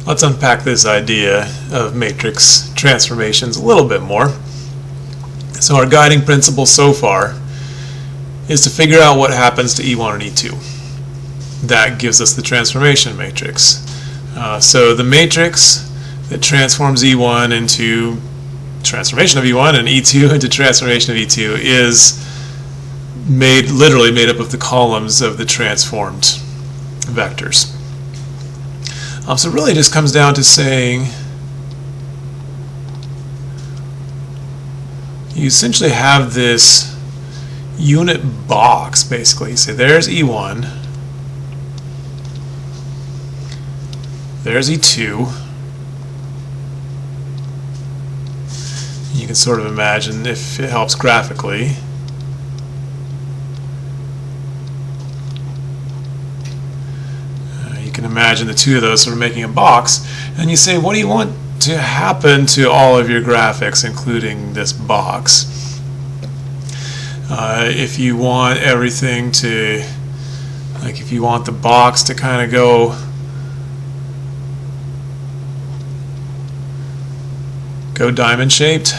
Let's unpack this idea of matrix transformations a little bit more. So our guiding principle so far is to figure out what happens to E1 and E2. That gives us the transformation matrix. So the matrix that transforms E1 into transformation of E1 and E2 into transformation of E2 is literally made up of the columns of the transformed vectors. So it really just comes down to saying you essentially have this unit box, basically. You say there's E1, there's E2. You can sort of imagine, if it helps graphically, you can imagine the two of those sort of making a box, and you say, what do you want to happen to all of your graphics, including this box? If you want everything to, like if you want the box to kind of go diamond shaped,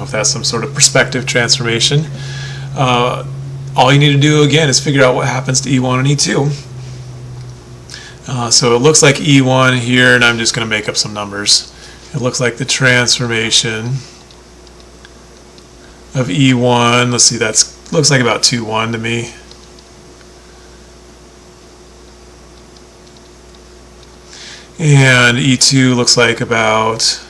if that's some sort of perspective transformation, all you need to do again is figure out what happens to E1 and E2. So it looks like E1 here, and I'm just going to make up some numbers. It looks like the transformation of E1, let's see, looks like about 2,1 to me. And E2 looks like about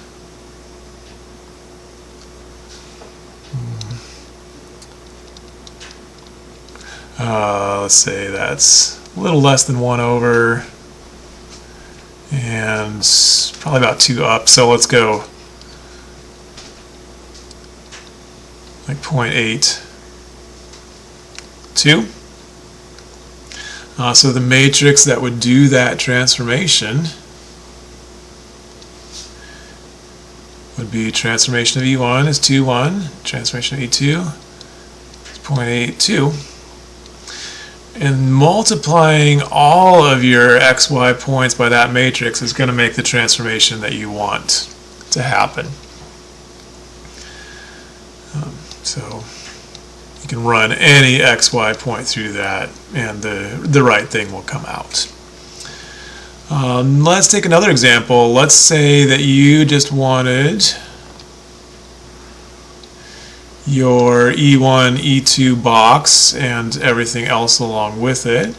let's say that's a little less than 1 over and probably about 2 up, so let's go like 0.82. So the matrix that would do that transformation would be transformation of E1 is 2,1, transformation of E2 is 0.82. And multiplying all of your xy points by that matrix is going to make the transformation that you want to happen. So you can run any xy point through that and the right thing will come out. Let's take another example. Let's say that you just wanted your E1, E2 box and everything else along with it.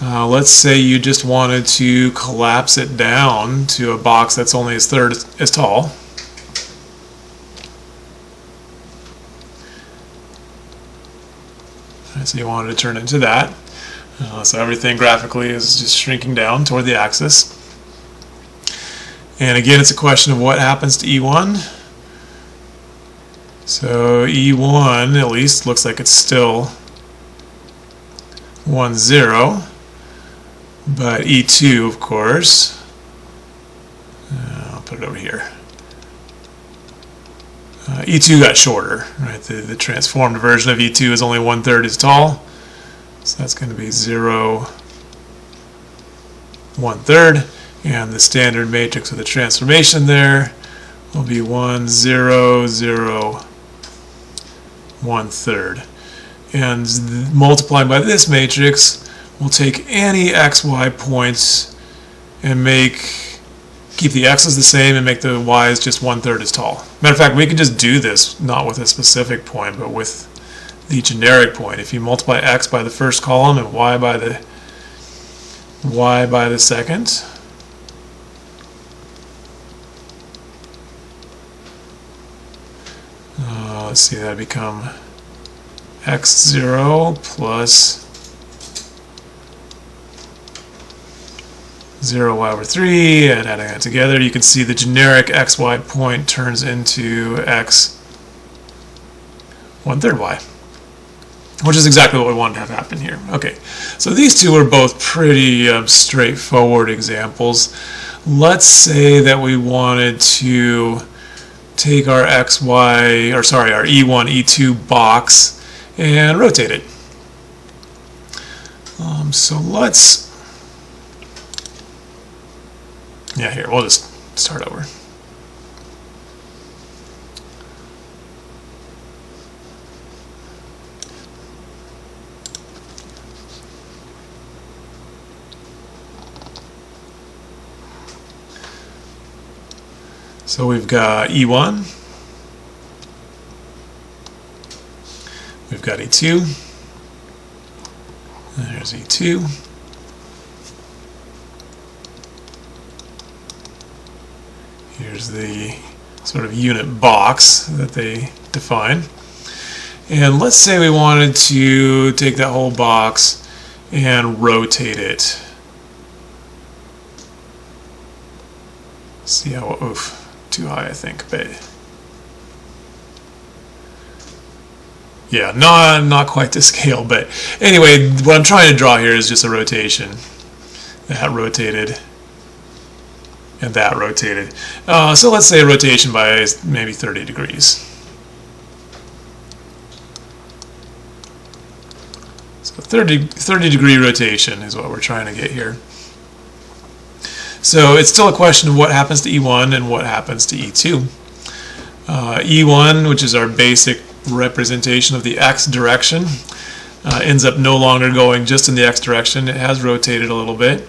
Let's say you just wanted to collapse it down to a box that's only a third as tall. So you wanted to turn into that. So everything graphically is just shrinking down toward the axis. And again, it's a question of what happens to E1. So E1 at least looks like it's still 1, 0. But E2, of course, I'll put it over here. E2 got shorter, right? The transformed version of E2 is only 1/3 as tall, so that's going to be 0, 1/3, and the standard matrix of the transformation there will be 1, 0, 0, 1/3. And multiplying by this matrix, we'll take any xy points and keep the x's the same and make the y's just 1/3 as tall. Matter of fact, we can just do this not with a specific point, but with the generic point. If you multiply x by the first column and y by the second, let's see, that become x0 plus 0y/3, and adding that together, you can see the generic xy point turns into x 1/3 y. which is exactly what we wanted to have happen here. Okay, so these two are both pretty straightforward examples. Let's say that we wanted to take our our E1, E2 box and rotate it. So let's, here, we'll just start over. So we've got E1, we've got E2, and there's E2, here's the sort of unit box that they define, and let's say we wanted to take that whole box and rotate it. See how, oof. Too high, I think, but yeah, not quite to scale. But anyway, what I'm trying to draw here is just a rotation. That rotated and that rotated. So let's say a rotation by maybe 30 degrees. So 30 degree rotation is what we're trying to get here. So it's still a question of what happens to E1 and what happens to E2. E1, which is our basic representation of the x direction, ends up no longer going just in the x direction. It has rotated a little bit.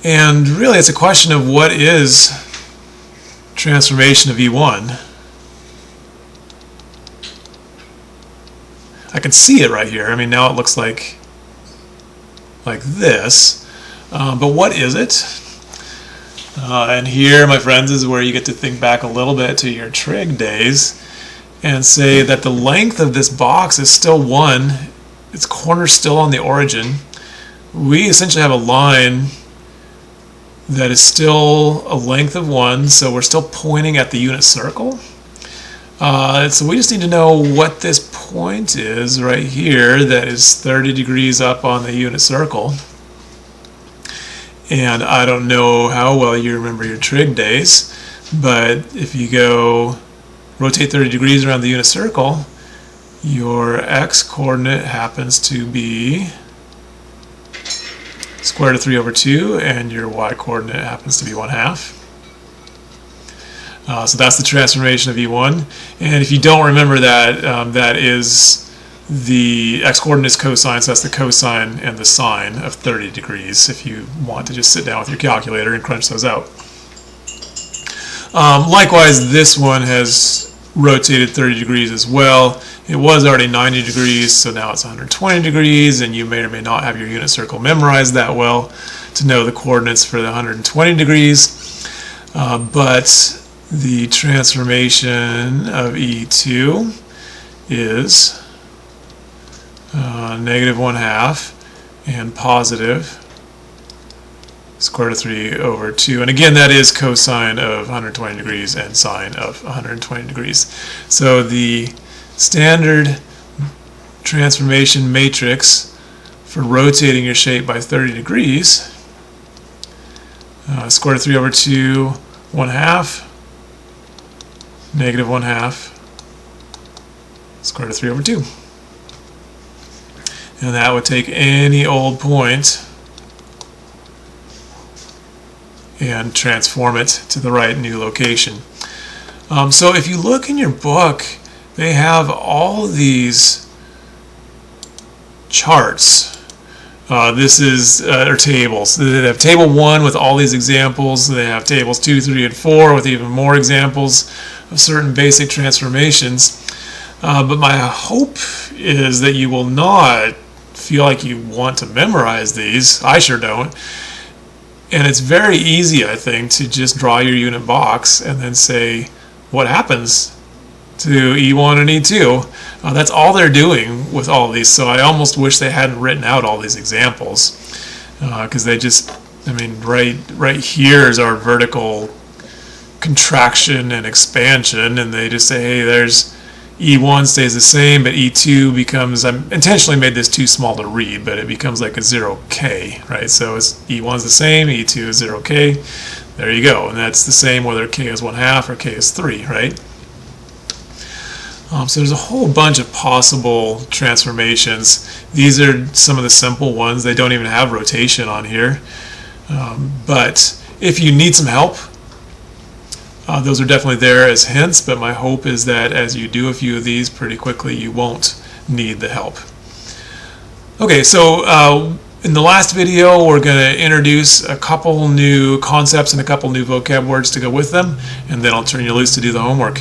And really it's a question of what is transformation of E1. I can see it right here. I mean, now it looks like this. But what is it? And here, my friends, is where you get to think back a little bit to your trig days and say that the length of this box is still 1. Its corner's still on the origin. We essentially have a line that is still a length of 1, so we're still pointing at the unit circle. So we just need to know what this point is right here that is 30 degrees up on the unit circle. And I don't know how well you remember your trig days, but if you go rotate 30 degrees around the unit circle, your x coordinate happens to be square root of 3 over 2, and your y coordinate happens to be 1/2. So that's the transformation of E1. And if you don't remember that, that is the x-coordinate is cosine, so that's the cosine and the sine of 30 degrees if you want to just sit down with your calculator and crunch those out. Likewise, this one has rotated 30 degrees as well. It was already 90 degrees, so now it's 120 degrees, and you may or may not have your unit circle memorized that well to know the coordinates for the 120 degrees. But the transformation of E2 is negative 1/2 and positive square root of 3 over 2. And again, that is cosine of 120 degrees and sine of 120 degrees. So the standard transformation matrix for rotating your shape by 30 degrees, square root of 3 over 2, 1/2, negative 1/2, square root of 3 over 2. And that would take any old point and transform it to the right new location. So if you look in your book, they have all these charts. This is or tables. They have table 1 with all these examples. They have tables 2, 3, and 4 with even more examples of certain basic transformations. But my hope is that you will not feel like you want to memorize these. I sure don't. And it's very easy, I think, to just draw your unit box and then say what happens to E1 and E2. That's all they're doing with all of these. So I almost wish they hadn't written out all these examples, because they just, I mean, right here is our vertical contraction and expansion, and they just say, hey, there's E1 stays the same, but E2 becomes, I intentionally made this too small to read, but it becomes like a 0K, right? So it's E1 is the same, E2 is 0K. There you go. And that's the same whether K is 1/2 or K is 3, right? So there's a whole bunch of possible transformations. These are some of the simple ones. They don't even have rotation on here. But if you need some help, those are definitely there as hints, but my hope is that as you do a few of these pretty quickly, you won't need the help. Okay, so in the last video, we're going to introduce a couple new concepts and a couple new vocab words to go with them, and then I'll turn you loose to do the homework.